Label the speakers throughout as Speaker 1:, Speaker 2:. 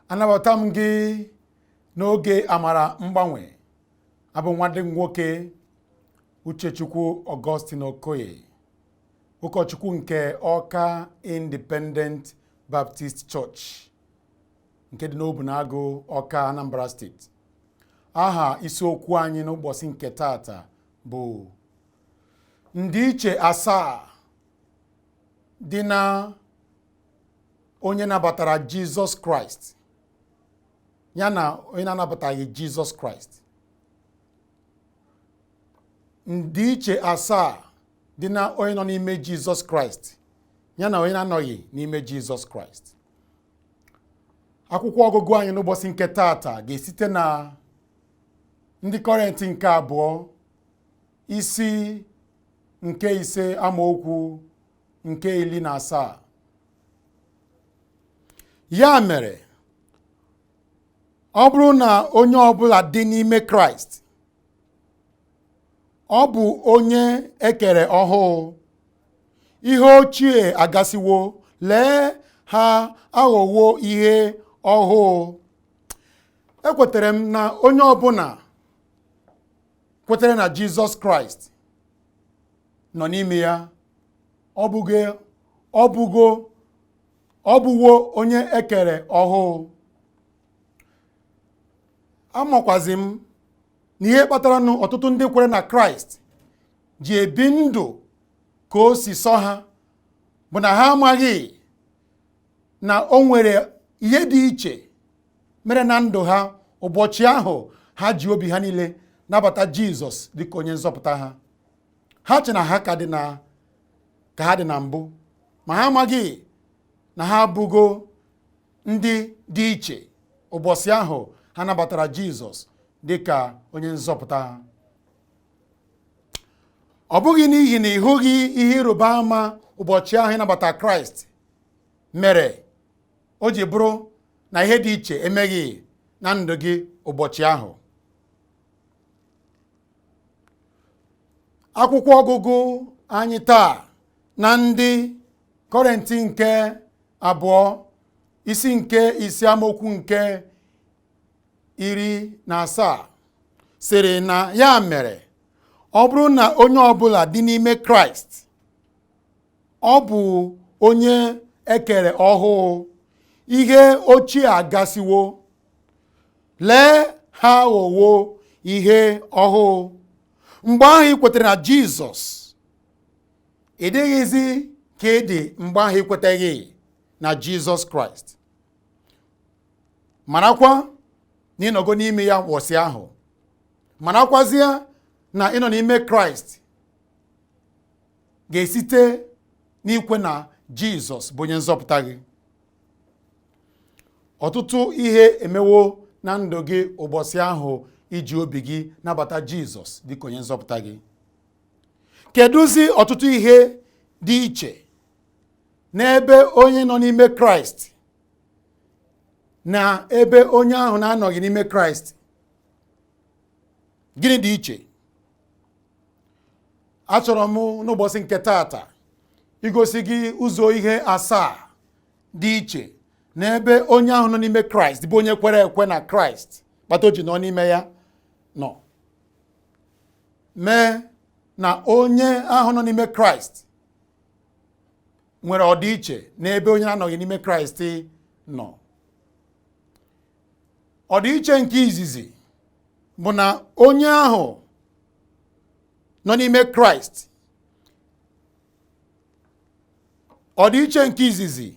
Speaker 1: Anabata m gị n'oge amara mgbanwe. Abụ nwanne m nwoke Uchechukwu Augustine Okoye, ụkọchukwu nke Awka Independent Baptist Church nke dị n'Obunagu, Awka, Anambra State. Aha isiokwu anyị n'ụbọchị nke tata bụ Ndiche Asaa dị na onye nabatara Jesus Kraist, Yana onye na-anabataghị Jesus Kraist. Ndiche asaa dị na onye nọ n'ime Jesus Kraist, yana onye na-anọghị n'ime Jesus Kraist. Akwụkwọ ọgụgụ anyị n'ụbọchị nke tata ga-esite na ndị Kọrịntị nke 2 isi nke 5 amaokwu nke 17. Ya mere, ọ bụrụ na onye ọbụla dị n'ime Kraịst, ọ bụ onye ekere ọhụụ. Ihe ochie agasiwo, lee ha aghọwo ihe ọhụụ. Ekwetere m na onye ọbụla kwetere na Jesus Kraịst nọ n'ime ya, ọ bụwo onye ekere ọhụụ. Amakwazi m na ihe kpatara na ọtụtụ ndị kwere na Kraịst ji ebi ndụ ka o si sọ ha bụ na ha amaghị na o nwere ihe dị iche mere na ndụ ha ụbọchị ahụ ha ji obi ha niile nabata Jizọs dịka onye nzọpụta ha. Ha che na ha ka ha dị na mbụ, ma ha amaghị na ha abụgo ndị dị iche ụbọchị ahụ ha nabatara Jizọs dịka onye nzọpụta ha. Ọ bụghị n'ihi na ị hụghị ihe ịrịba ama ụbọchị ahụ ịnabata Kraịst mere o ji bụrụ na ihe dị iche emeghị na ndụ gị ụbọchị ahụ. Akwụkwọ ọgụgụ anyị taa na ndị Kọrịntị nke 2 isi nke 5 amaokwu nke 17 sịrị na ya mere, ọ bụrụ na onye ọbụla dị n'ime Kraịst, ọ bụ onye ekere ọhụụ. Ihe ochie agasiwo, lee ha aghọwo ihe ọhụụ. Mgbe ahụ ị kwetere na Jizọs, ị dịghịzi ka ị dị mgbe ahụ ị kweteghị na Jizọs Kraịst. Marakwa na ịnọgo n'ime ya ụbọchị ahụ. Marakwazie na ịnọ n'ime Kraịst ga-esite n'ikwe na Jizọs bụ onye nzọpụta gị. Ọtụtụ ihe emewo na ndụ gị ụbọchị ahụ iji obi gị nabata Jizọs dịka onye nzọpụta gị. Kedụzi ọtụtụ ihe dị iche n'ebe onye nọ n'ime Kraịst na ebe onye ahụ na-anọghị n'ime Kraịst? Gịnị dị iche? Achọrọ m n'ụbọchị nke tata igosi gị ụzọ ihe 7 dị iche n'ebe onye ahụ nọ n'ime Kraịst bụ onye kwere ekwe na Kraịst kpata o ji nọ n'ime ya nọ, mee na onye ahụ nọ n'ime Kraịst nwere ọdịiche n'ebe onye na-anọghị n'ime Kraịst nọ. Ọdịiche nke izizi bụ na onye ahụ nọ n'ime Kraịst, ọdịiche nke izizi,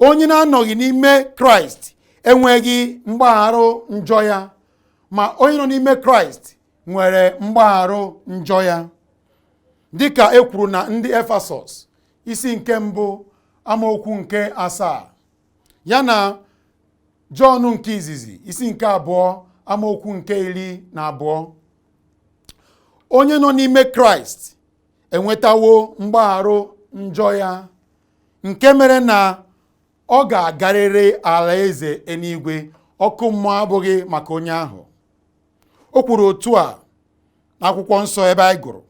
Speaker 1: onye na-anọghị n'ime Kraịst enweghị mgbagharụ njọ ya, ma onye nọ n'ime Kraịst nwere mgbagharụ njọ ya. Dịka e kwuru na ndị Efesọs isi nke 1 amaokwu nke 7, ya na Jọn nke izizi isi nke 2 amaokwu nke 12. Onye nọ n'ime Kraịst enwetawo mgbagharụ njọ ya, nke mere na ọ ga-agarịrị alaeze eluigwe. Ọkụ mmụọ abụghị maka onye ahụ. O kwuru otu a n'akwụkwọ nsọ ebe anyị gụrụ.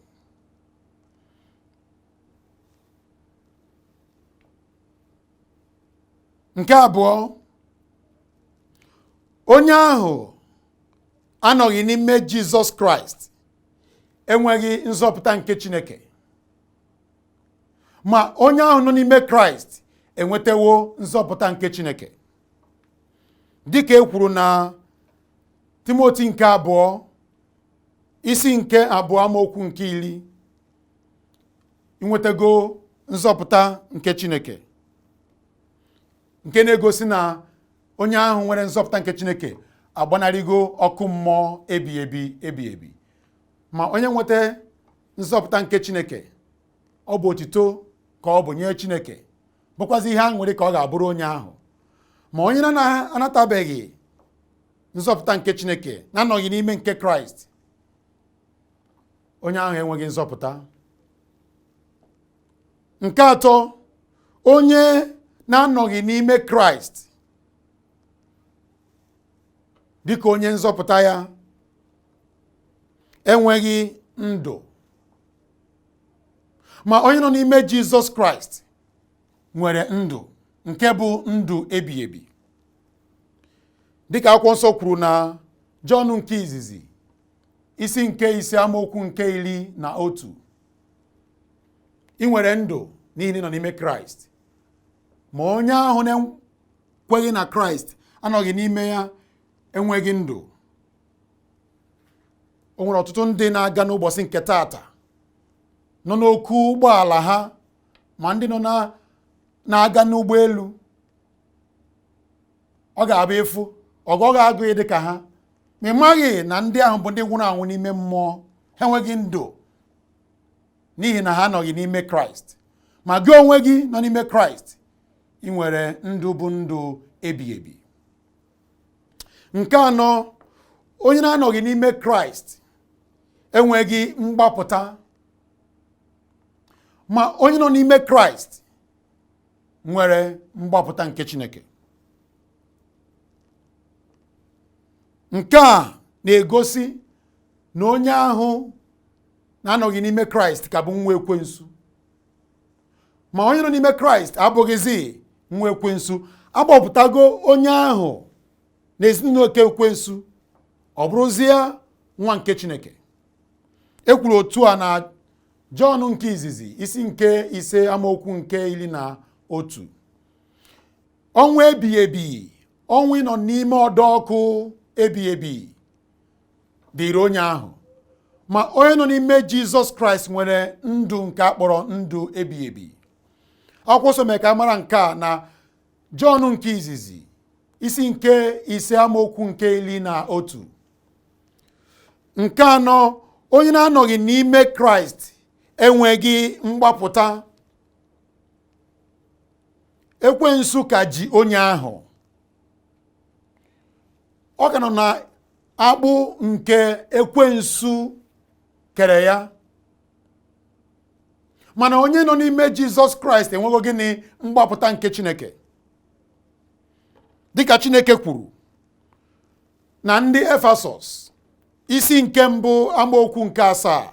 Speaker 1: Nke 2, onye ahụ anọghị n'ime Jizọs Kraịst enweghị nzọpụta nke Chineke, ma onye ahụ nọ n'ime Kraịst enwetawo nzọpụta nke Chineke, dịka e kwuru na Timoti nke 2 isi nke 2 amaokwu nke 10, inwetago nzọpụta nke Chineke, nke na-egosi na onye ahụ nwere nzọpụta nke Chineke agbanarịgo ọkụ mmụọ ebi, ma onye nweta nzọpụta nke Chineke ọ bụ otito ka ọ bụ nye Chineke, bụkwazi ihe aṅụrị ka ọ ga-abụrụ onye ahụ. Ma onye na-anatabeghị nzọpụta nke Chineke, na-anọghị n'ime nke Kraịst, onye ahụ enweghị nzọpụta. Nke 3, onye na-anọghị n'ime Kraịst dịka onye nzọpụta ya enweghị ndụ, ma onye nọ n'ime Jizọs Kraịst nwere ndụ nke bụ ndụ ebighị ebi, dịka akwụkwọ nsọ kwuru na Jọn nke izizi isi nke 5 amaokwu nke 11, ị nwere ndụ n'ihi na ị nọ n'ime Kraịst. Ma onye ahụ na-ekweghị na Kraịst, anọghị n'ime ya, enweghị ndụ. O nwere ọtụtụ ndị na-aga n'ụbọchị nke taata nọ n'oku ụgbọala ha, ma ndị nọ na-aga n'ụgbọelu. Ọ ga-abụ efu ọgọ ga-agụghị dị ka ha, ma ị maghị na ndị ahụ bụ ndị nwụrụ anwụ n'ime mmụọ, ha enweghị ndụ n'ihi na ha anọghị n'ime Kraịst. Ma gị onwe gị nọ n'ime Kraịst, ị nwere ndụ bụ ndụ ebighị ebi. Nke 4, onye na-anọghị n'ime Kraịst enweghị mgbapụta, ma onye nọ n'ime Kraịst nwere mgbapụta nke Chineke. Nke a na-egosi na onye ahụ na-anọghị n'ime Kraịst ka bụ nwa ekwensu, ma onye nọ n'ime Kraịst abụghịzi nwa ekwensu. Agbapụtago onye ahụ n'ezinụlọ nke ekwensu, ọ bụrụzie nwa nke Chineke. E kwuru otu a na Jọn nke izizi isi nke 5 amaokwu nke 11, ọnwụ ebighị ebi, ọnwụ ịnọ n'ime ọdọ ọkụ ebighị ebi dịrị onye ahụ, ma onye nọ n'ime Jizọs Kraịst nwere ndụ nke akpọrọ ndụ ebighị ebi. Akwụkwọ nsọ mere ka mara nke a na Jọn nke izizi isi nke 5 amaokwu nke 11. Nke 4, onye na-anọghị n'ime Kraịst enweghị mgbapụta. Ekwensu ka ji onye ahụ, ọ ka nọ na agbụ nke ekwensu kere ya, mana onye nọ n'ime Jizọs Kraịst enweghị gịnị? Mgbapụta nke Chineke, dịka Chineke kwuru na ndị Efesọs isi nke 1 amaokwu nke 7,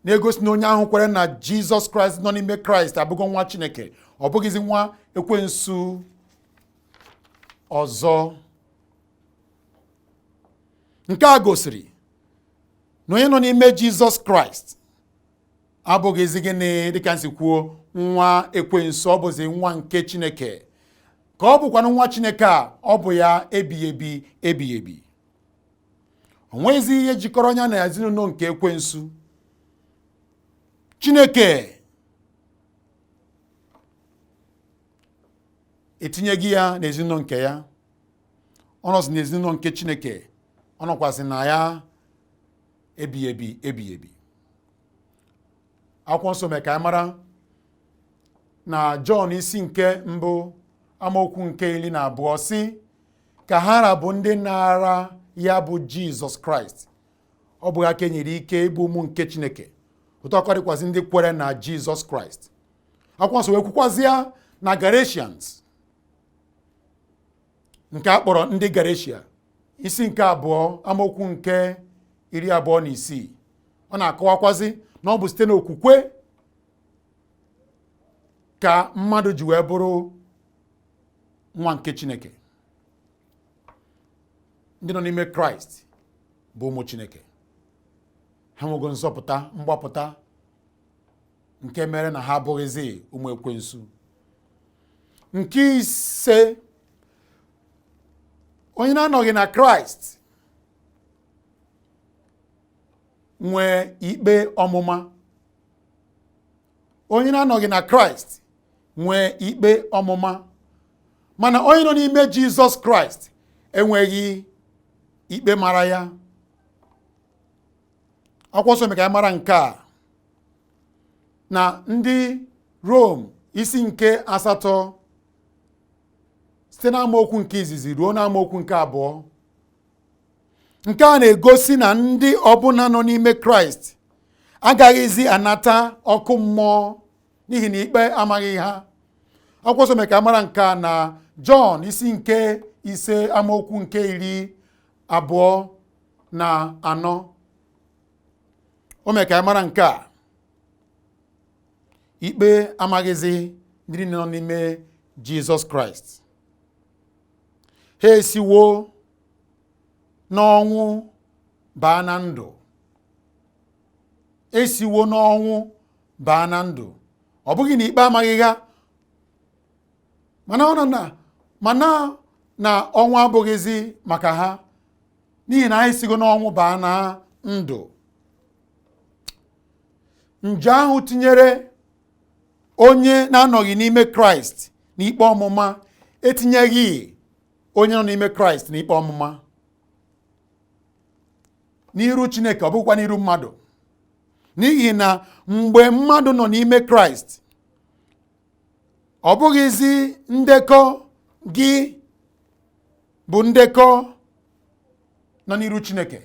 Speaker 1: na-egosi na onye ahụ kwere na Jizọs Kraịst nọ n'ime Kraịst abụghị nwa Chineke, ọ bụghịzi nwa ekwensu ọzọ. Nke a gosiri na onye nọ n'ime Jizọs Kraịst abụghịzi gịnị? Dịka nsi kwuo, nwa ekwensu, ọ bụzi nwa nke Chineke, ka ọ bụkwanụ nwa Chineke a, ọ bụ ya ebighị ebi. O nweghịzi ihe jikọrọ ya na ezinụlọ nke ekwensu. Chineke etinyeghị ya n'ezinụlọ nke ya, ọ nọzi n'ezinụlọ nke Chineke, ọ nọkwasị na ya ebighị ebi. Akwụkwọ nsọ mere ka anyị mara na Jọn isi nke 1 amaokwu nke 12 sị, ka ha bụ ndị na-ara ya bụ Jizọs Kraịst, ọ bụ ha ka enyere ike ịbụ ụmụ nke Chineke, otu aka dịkwazị ndị kwere na Jizọs Kraịst. Akwụkwọ nsọ wee kwukwazịa na Galatians nke a kpọrọ ndị Galatia isi nke 2 amaokwu nke 26, ọ na-akọwakwazi na ọ bụ site n'okwukwe ka mmadụ ji wee bụrụ nwa nke Chineke. ndị nọ n'ime Kraịst bụ ụmụ Chineke. Ha nwego nzọpụta, mgbapụta nke mere na ha abụghịzi ụmụ ekwensu. Nke ise, onye na-anọghị na Kraịst nwee ikpe ọmụma. Onye na-anọghị na Kraịst nwee ikpe ọmụma, mana onye nọ n'ime Jizọs Kraịst enweghị ikpe mara ya. Akwụkwọ nsọ mere ka anyị mara nke a na ndị Rom isi nke 8 site n'amaokwu nke izizi ruo n'amaokwu nke 2. Nke a na-egosi na ndị ọbụla nọ n'ime Kraịst agaghịzi anata ọkụ mmụọ n'ihi na ikpe amaghị ha. Akwụkwọ nsọ mere ka mara nke a na Jọn isi nke 5 amaokwu nke 24. O mere ka mara nke a, ikpe amaghịzi ndị nọ n'ime Jizọs Kraịst. Ha esiwo n'ọnwụ baa na ndụ. Esiwo n'ọnwụ baa na ndụ. Ọ bụghị na ikpe amaghị ha, mana na ọnwụ abụghịzi maka ha, n'ihi na ha esigo n'ọnwụ baa na ndụ. Njọ ahụ tinyere onye na-anọghị n'ime Kraịst n'ikpe ọmụma etinyeghị onye nọ n'ime Kraịst n'ikpe ọmụma n'iru Chineke, ọ bụkwa n'iru mmadụ. N'ihi na mgbe mmadụ nọ n'ime Kraịst, ọ bụghịzi ndekọ gị bụ ndekọ nọ n'iru Chineke.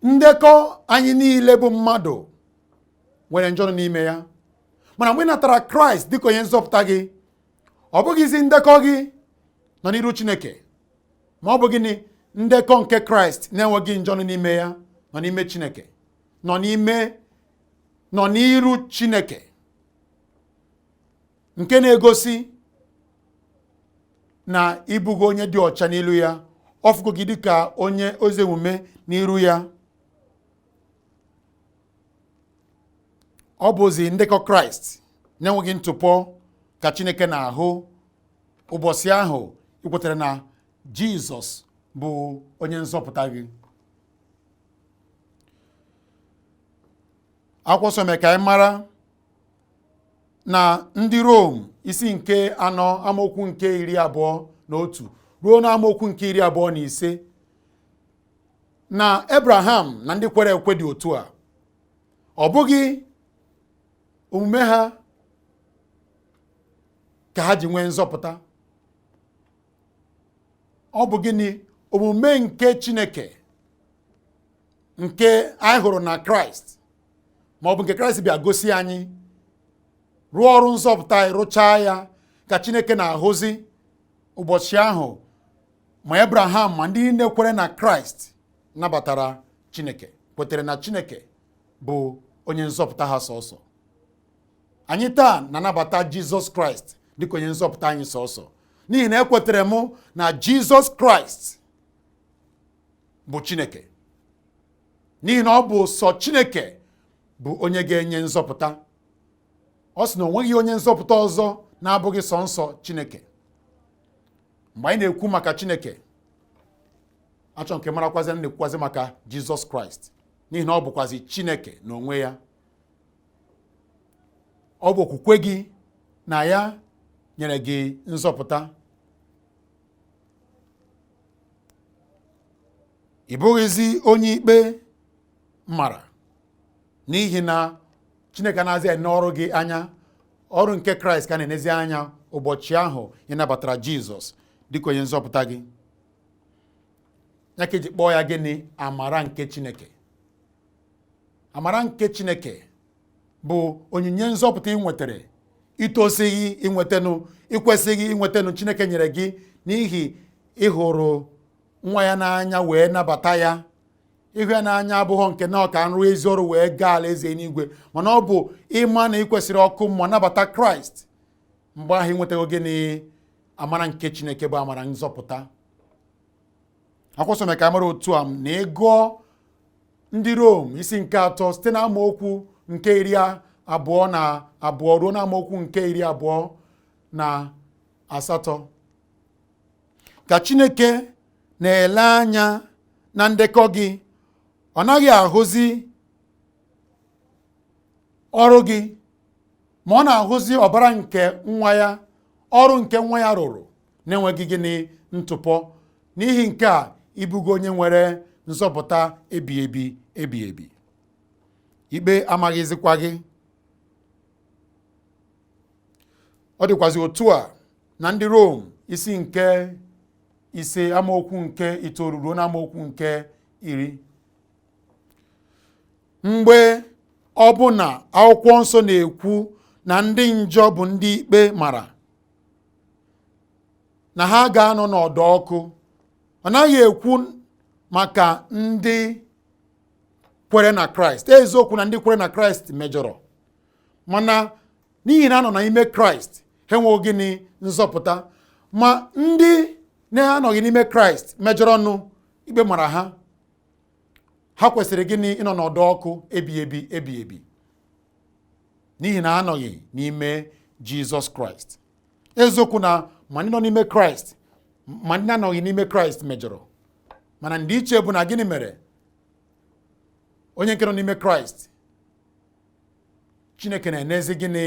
Speaker 1: Ndekọ anyị niile bụ mmadụ nwere njọ nọ n'ime ya. Mana mgbe ị natara Kraịst dịka onye nzọpụta gị, ọ bụghịzi ndekọ gị nọ n'iru Chineke, ma ọ bụ gịnị? Ndekọ nke Kraịst na-enweghị njọ nọ n'ime ya nọ n'ime Chineke, nọ n'iru Chineke, nke na-egosi na ịbụgo onye dị ọcha n'ilu ya, ọfụgo gị dịka onye ozi omume n'iru ya. Ọ bụzi ndekọ Kraịst na-enweghị ntụpọ ka Chineke na-ahụ ụbọchị ahụ ị kwetere na Jizọs bụ onye nzọpụta gị. Akwụkwọ nsọ mere ka anyị mara na ndị Rom isi nke 4 amaokwu nke 21 ruo na amaokwu nke 25 na Abraham na ndị kwere ekwe dị otu a. Ọ bụghị omume ha ka ha ji nwee nzọpụta. Ọ bụ gịnị? Omume nke Chineke nke anyị hụrụ na Kraịst, ma ọ bụ nke Kraịst bịa gosi anyị, rụọ ọrụ nzọpụta anyị, rụchaa ya, ka Chineke na-ahụzi ụbọchị ahụ ma Abraham ma ndị niile kwere na Kraịst nabatara Chineke, kwetere na Chineke bụ onye nzọpụta ha sọsọ. Anyị taa na-anabata Jizọs Kraịst dịka onye nzọpụta anyị sọsọ, n'ihi na ekwetere m na Jizọs Kraịst bụ Chineke, n'ihi na ọ bụ sọ Chineke bụ onye ga-enye nzọpụta. Ọ sị na o nweghị onye nzọpụta ọzọ na-abụghị sọ nsọ Chineke. Mgbe anyị na-ekwu maka Chineke, achọ nke marakwazi na-ekwukwazi maka Jizọs Kraịst, n'ihi na ọ bụkwazi Chineke n'onwe ya. Ọ bụ okwukwe gị na ya nyere gị nzọpụta. Ị bụghịzi onye ikpe mara, n'ihi na Chineke na-aza n'ọrụ gị anya. Ọrụ nke Kraịst ka na-enezi anya ụbọchị ahụ ị nabatara Jizọs dịka onye nzọpụta gị. Ya ka eji kpọọ ya gịnị? Amara nke Chineke. Amara nke Chineke bụ onyinye nzọpụta ị nwetara, itosighị inwetanụ, ikwesịghị inwetanụ, Chineke nyere gị n'ihi ịhụrụ nwa ya n'anya wee nabata ya. Ịhụ ya n'anya abụghị nke na ọka nrụ ezi ọrụ wee gaa alaeze eluigwe, mana ọ bụ ịma na ị kwesịrị ọkụ mmụọ nabata Kraịst. Mgbe ahụ ị nwetaghị gịnị? Amara nke Chineke bụ amara nzọpụta. akwụsome ka mara otu a na ịgụọ ndị Rom isi nke 3 site na amaokwu nke 22 ruo na amaokwu nke 28 ka Chineke na-ele anya na ndekọ gị, ọ naghị ahụzi ọrụ gị ma ọ na-ahụzi ọbara nke nwa ya, ọrụ nke nwa ya rụrụ na-enweghị gịnị ntụpọ. N'ihi nke a ịbụgo onye nwere nzọpụta ebighị ebi. Ikpe amaghịzikwa gị. Ọ dịkwazi otu a na ndị Rom isi nke 5 amaokwu nke 9 ruo na amaokwu nke 10. Mgbe ọbụna akwụkwọ nsọ na-ekwu na ndị njọ bụ ndị ikpe mara na ha ga-anọ n'ọdọ ọkụ, ọ naghị ekwu maka ndị kwere na Kraist. Eziokwu na ndị kwere na Kraist mejọrọ, mana n'ihi na anọ n'ime Kraist ha enweghị gịnị nzọpụta. Ma ndị na-anọghị n'ime Kraist mejọrọ nụ, ikpe mara ha kwesịrị gịnị ịnọ n'ọdọ ọkụ ebighị ebi n'ihi na ha anọghị n'ime Jizọs Kraist. Eziokwu na ma ndị nọ n'ime Kraist ma ndị na-anọghị n'ime Kraist mejọrọ, mana Ndiche bụ na gịnị mere onye nke nọ n'ime Kraist Chineke na-enezi gịnị?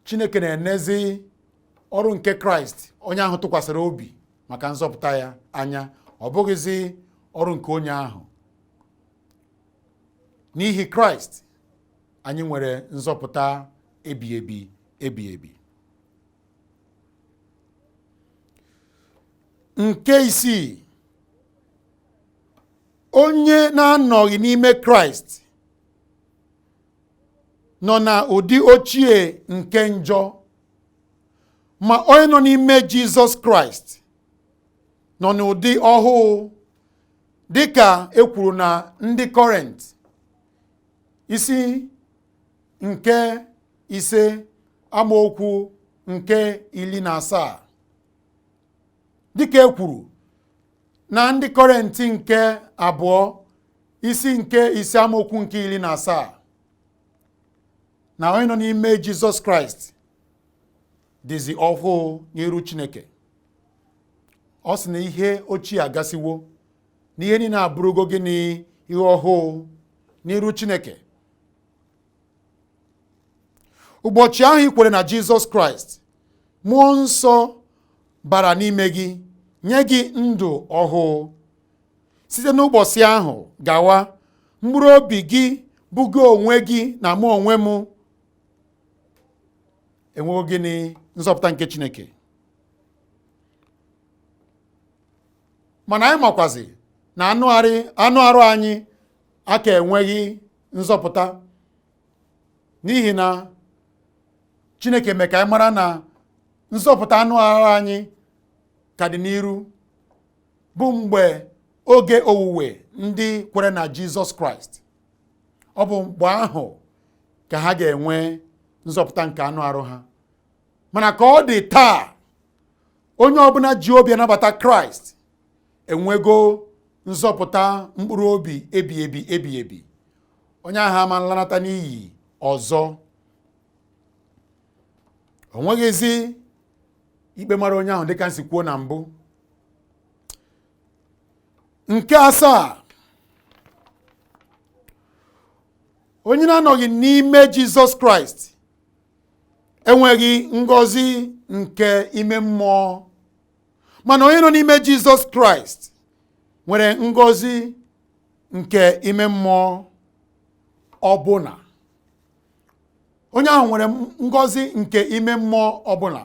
Speaker 1: Chineke na-enezi ọrụ nke Kraist onye ahụ tụkwasịrị obi maka nzọpụta ya anya, ọ bụghịzi ọrụ nke onye ahụ. N'ihi Kraist anyị nwere nzọpụta ebighị ebi. Nke 6, onye na-anọghị n'ime Kraist nọ na ụdị ochie nke njọ, ma onye nọ n'ime Jizọs Kraist nọ n'ụdị ọhụụ, dịka e kwuru na ndị Kọrent isi nke 5 amaokwu nke 17. Dịka e kwuru na ndị Kọrent nke 2 isi nke 5 amaokwu nke 17, na onye nọ n'ime Jizọs Kraist dịzi ọhụụ n'iru Chineke. Ọ sị na ihe ochie agasiwo, na ihe niile abụrụgo gịnị? Ihe ọhụụ n'iru Chineke. Ụbọchị ahụ ị kwere na Jizọs Kraist, Mmụọ Nsọ bara n'ime gị, nye gị ndụ ọhụụ. Site n'ụbọchị ahụ gawa, mkpụrụ obi gị bụ gị onwe gị na mụ onwe m enweghị gịnị? Nzọpụta nke Chineke. Mana anyị makwazi na anụ arụ anyị aka enweghị nzọpụta, n'ihi na Chineke mee ka anyị mara na nzọpụta anụ arụ anyị ka dị n'iru, bụ mgbe oge owuwe ndị kwere na Jizọs Kraịst. Ọ bụ mgbe ahụ ka ha ga-enwe nzọpụta nke anụ arụ ha. Mana ka ọ dị taa, onye ọbụla ji obi anabata Kraịst enwego nzọpụta mkpụrụ obi ebighị ebi. Onye ahụ ama nlanata n'iyi ọzọ. O nweghịzi ikpe mara onye ahụ dịka nsi kwuo na mbụ. Nke 7, onye na-anọghị n'ime Jizọs Kraịst enweghị ngọzi nke ime mmụọ, mana onye nọ n'ime Jizọs Kraịst nwere ngọzi nke ime mmụọ ọbụla. Onye ahụ nwere ngọzi nke ime mmụọ ọbụla,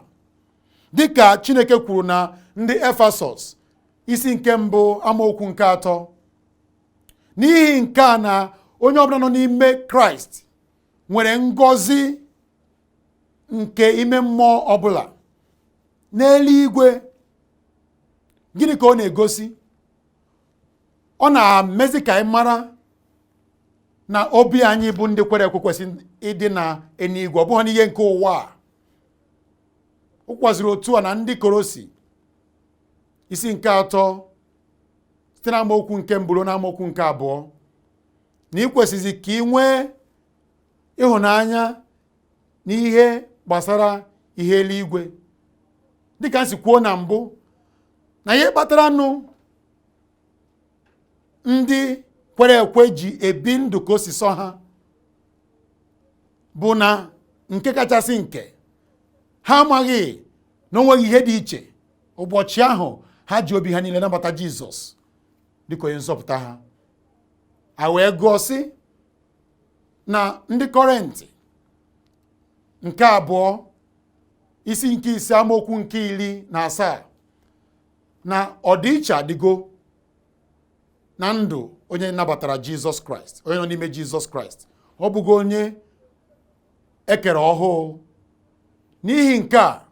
Speaker 1: dịka Chineke kwuru na ndị Efesọs isi nke 1 amaokwu nke 3. N'ihi nke a na onye ọbụla nọ n'ime Kraịst nwere ngọzi nke ime mmụọ ọbụla. N'eluigwe, gịnị ka ọ na-egosi? Ọ na-emezi ka anyị mara na obi anyị bụ ndị kwere ekwe kwesị ịdị na eluigwe, ọ bụghị n'ihe nke ụwa a. ụkwaziri otu a na ndị Kolosi isi nke 3 site na amaokwu nke 1 na amaokwu nke 2 na ị kwesịrị ka ị nwee ịhụnanya n'ihe gbasara ihe eluigwe dịka nsi kwuo na mbụ na ihe kpatara ndị kwere ekwe ji ebi ndụ ka o si sọ ha bụ na nke kachasị nke ha amaghị na onweghị ihe dị iche ụbọchị ahụ ha ji obi ha niile nabata Jizọs dịka onye nzọpụta ha. A wee gụọ sị na ndị Kọrentị nke 2 isi nke 5 amaokwu nke 17 na ọdịiche adịgo na ndụ onye nabatara Jizọs Kraist, onye nọ n'ime Jizọs Kraist. Ọ bụgo onye ekere ọhụụ. N'ihi nke a,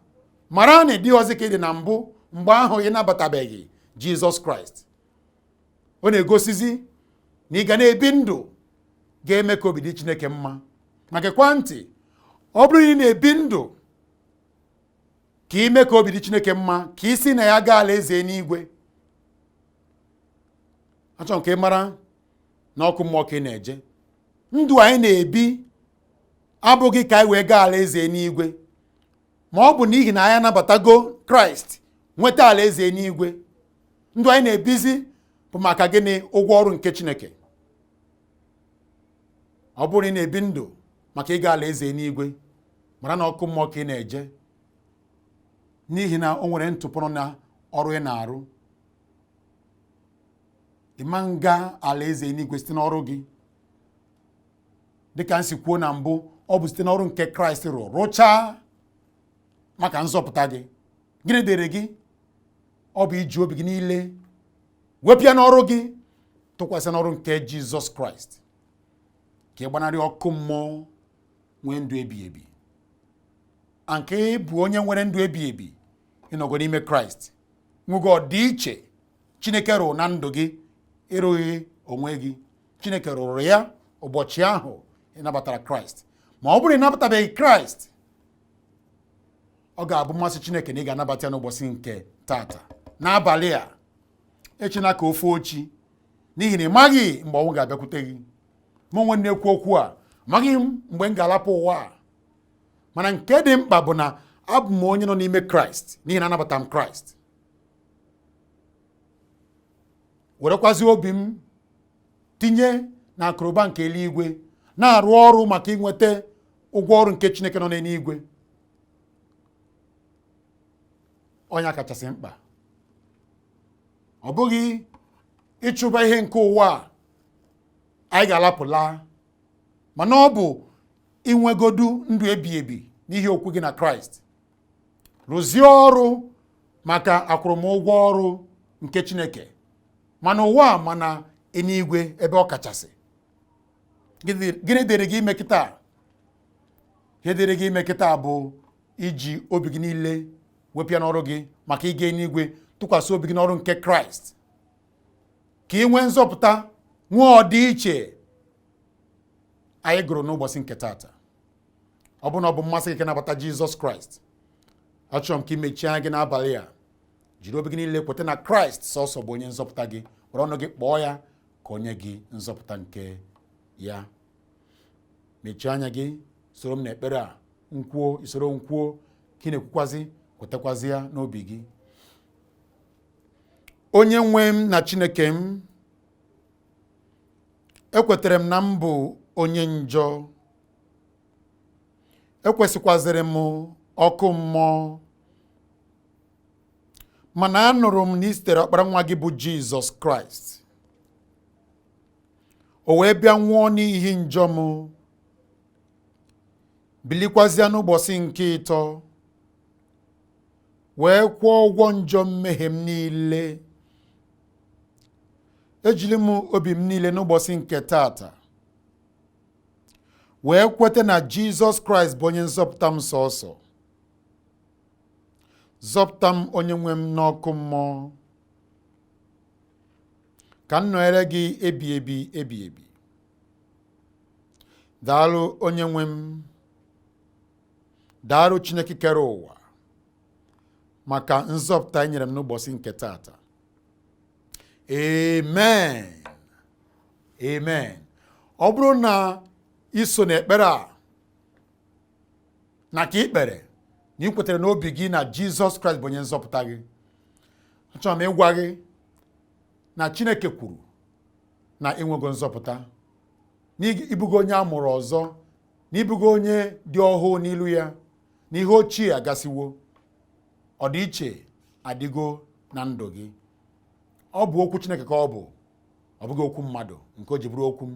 Speaker 1: mara na ịdịghịzi ka ịdị na mbụ mgbe ahụ ị nabatabeghị Jizọs Kraist. Ọ na-egosizi na ị ga na-ebi ndụ ga-eme ka obi dị Chineke mma. Ma gekwa ntị, ọ bụrụ na ị na-ebi ndụ ka ime ka obi dị Chineke mma, ka isi na ya gaa alaeze n'igwe, achọ nke mara na ọkụ mmụọ ka ị na-eje. Ndụ anyị na-ebi abụghị ka anyị wee gaa alaeze n'igwe, ma ọ bụ n'ihi na anyị anabatago Kraist nweta alaeze n'igwe. Ndụ anyị na-ebizi bụ maka gịnị? Ụgwọ ọrụ nke Chineke. Ọ bụrụ na ị na-ebi ndụ maka ịga alaeze n'igwe, mara na ọkụ mmụọ ka ị na-eje, n'ihi na o nwere ntụpụrụ na ọrụ ị na-arụ. Ịma nga alaeze n'igwe site n'ọrụ gị. Dịka nsi kwuo na mbụ, ọ bụ site n'ọrụ nke Kraịst rụchaa maka nzọpụta gị. Gịnị dịrị gị? Ọ bụ iji obi gị niile wepịa n'ọrụ gị, tụkwasị n'ọrụ nke Jizọs Kraịst, ka ị gbanarị ọkụ mmụọ nwee ndụ ebighị ebi. Nke bụ onye nwere ndụ ebighị ebi ịnọgo n'ime Kraịst, nwego ọdịiche Chineke rụrụ na ndụ gị, ịrụghị onwe gị. Chineke rụrụ ya ụbọchị ahụ ị nabatara Kraịst. Ma ọ bụrụ na ị nabatabeghị Kraịst, ọ ga-abụ mmasị Chineke na ị ga-anabata ya n'ụbọchị nke tata, n'abalị a. Echena ka ofe ochi, n'ihi na ị maghị mgbe ọnwụ ga-abịakwute gị. Mụ onwe na-ekwu okwu a, amaghị m mgbe m ga-alapụ ụwa a. Mana nke dị mkpa bụ na abụ m onye nọ n'ime Kraịst, n'ihi na anabata m Kraịst. Werekwazi obi m tinye na akụrụba nke eluigwe, na-arụ ọrụ maka inweta ụgwọ ọrụ nke Chineke nọ n'eluigwe. Onye kachasị mkpa ọ bụghị ịchụba ihe nke ụwa anyị ga-alapụla, mana ọ bụ inwegodu ndụ ebighị ebi n'ihi okwu gị na Kraịst. Rụzie ọrụ maka akwụrụmụgwọ ọrụ nke Chineke, mana ụwa mana eluigwe ebe ọ kachasị. Gịnị dịrị gị ime kịta? Ihe dịrị gị ime kịta bụ iji obi gị niile wepịa n'ọrụ gị maka ịga eluigwe, tụkwasị obi gị n'ọrụ nke Kraịst, ka ị nwee nzọpụta, nwee ọdịiche anyị gụrụ n'ụbọchị nke tata. Ọ bụ na ọ bụ mmasị gị ka nabata Jizọs Kraịst, achọrọ m ka ị mechie anya gị n'abalị a, jiri obi gị niile kweta na Kraịst sọsọ bụ onye nzọpụta gị, were ọnụ gị kpọọ ya ka onye gị nzọpụta nke ya. Mechie anya gị, soro m n'ekpere a, isoro nkwuo ka ị na-ekwukwazi, kwetakwazi ya n'obi gị. Onye nwe m na Chineke m, ekwetere m na m bụ onye njọ. Ekwesịkwazịrị m ọkụ mmụọ, mana anụrụ m na ị sitere ọkpara nwa gị bụ Jizọs Kraịst, o wee bịa nwụọ n'ihi njọ m, bilikwazịa n'ụbọchị nke 3, wee kwụọ ụgwọ njọ mmehie m niile. Ejiri m obi m niile n'ụbọchị nke tata wee kweta na Jizọs Kraịst bụ onye nzọpụta m sọsọ. Zọpụta m onye nwe m n'ọkụ mmụọ, ka m nọnyere gị ebi ebi ebi ebi. Daalụ onye nwe m, daalụ Chineke kere ụwa, maka nzọpụta e nyere m n'ụbọchị nke taata. Amen. Amen. Ọ bụrụ na iso n'ekpere a na ka ikpere na ị kwetere n'obi gị na Jizọs Kraịst bụ onye nzọpụta gị, achọrọ m ịgwa gị na Chineke kwuru na ịnwego nzọpụta, na ịbụgo onye a mụrụ ọzọ, na ịbụgo onye dị ọhụụ n'ilu ya, na ihe ochie agasiwo, ọdịiche adịgo na ndụ gị. Ọ bụ okwu Chineke ka ọ bụghị okwu mmadụ nke o ji bụrụ okwu m.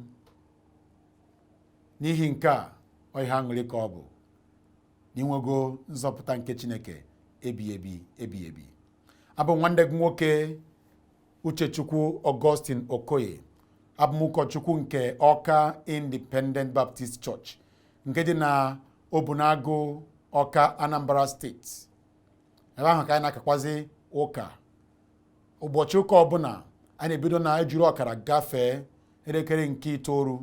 Speaker 1: N'ihi nke a, ọ ihe aṅụrị ka ọ bụ na ịnwego nzọpụta nke Chineke ebighị ebi. Abụ nwanne gị nwoke Uchechukwu Augustine Okoye. Abụ m ụkọchukwu nke Ọka Independent Baptist Church nke dị na Obunagụ, Ọka, Anambra Steeti. Ebe ahụ ka anyị na-akakwazi ụka. Ụbọchị ụka ọbụla anyị na-ebido na ejiri ọkara gafee elekere nke 9,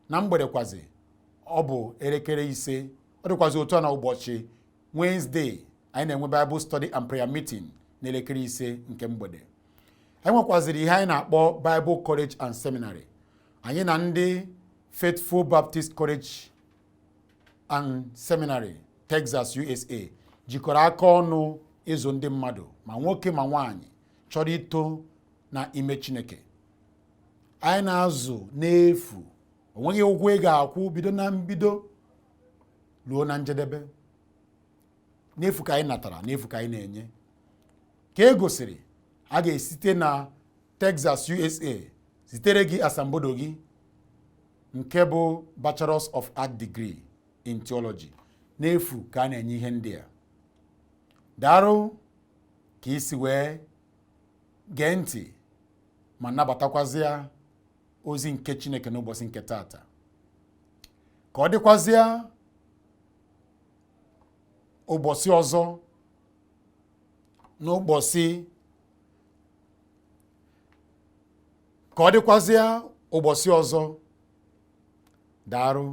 Speaker 1: na mgbede kwazi ọ bụ elekere 5. Ọ dịkwazi otu a na ụbọchị Wednesday anyị na-enwe Bible Study and Prayer Meeting na elekere 5 nke mgbede. Anyị nwekwaziri ihe anyị na-akpọ Bible College and Seminary. Anyị na ndị Faithful Baptist College and Seminary, Texas, USA jikọrọ aka ọnụ ịzụ ndị mmadụ ma nwoke ma nwaanyị chọrọ ito na ime Chineke. Anyị na-azụ n'efu, o nweghị ụgwọ ị ga-akwụ bido na mbido ruo na njedebe. N'efu ka anyị natara, n'efu ka anyị na-enye. Ka e gosiri, a ga-esite na Texas, USA zitere gị asambodo gị nke bụ Bachelors of Art Degree in Theology. N'efu ka a na-enye ihe ndị a. Darụ ka isi wee gee ntị ma nabatakwazịa ozi nke Chineke n'ụbọchị nke taata. Ka ọ dịkwazịa ụbọchị ọzọ n'ụbọchị ka ọ dịkwazịa ụbọchị ọzọ. Darụ.